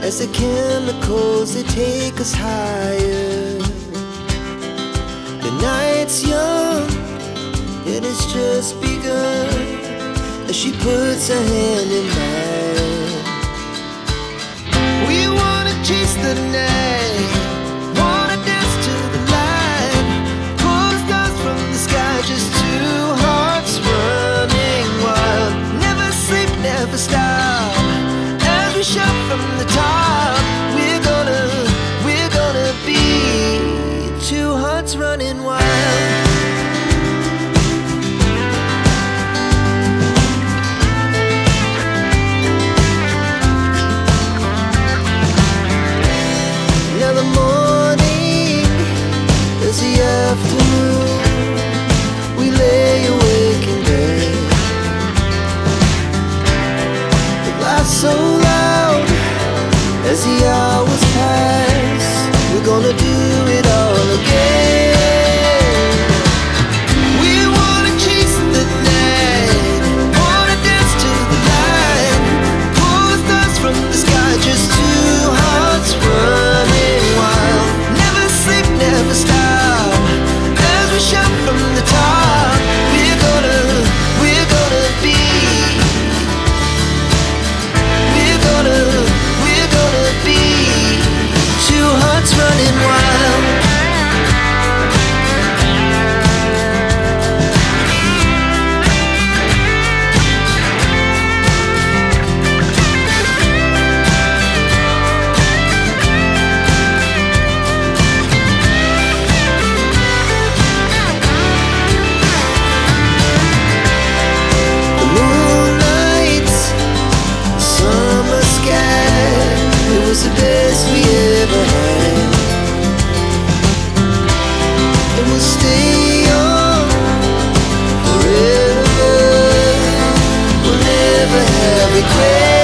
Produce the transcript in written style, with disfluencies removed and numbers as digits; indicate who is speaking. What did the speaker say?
Speaker 1: as the chemicals, they take us higher. The night's young, it has just begun, as she puts her hand in mine. We wanna chase the night, wanna dance to the light, pull stars from the sky, just two hearts running wild. Never sleep, never stop, as we shout from the top. We're gonna be two hearts running wild. Now the morning is the afternoon, we lay awake in bed. The laughs so loud as the hours pass, we're gonna do it all again. We wanna chase the night, wanna dance to the light, pull stars from the sky, just two hearts running wild. Never sleep, never stop, as we shout from the top. We're gonna be, we're gonna be two hearts running wild. The moonlight, summer sky, it was the best we ever had. And we'll stay on forever, we'll never have regret.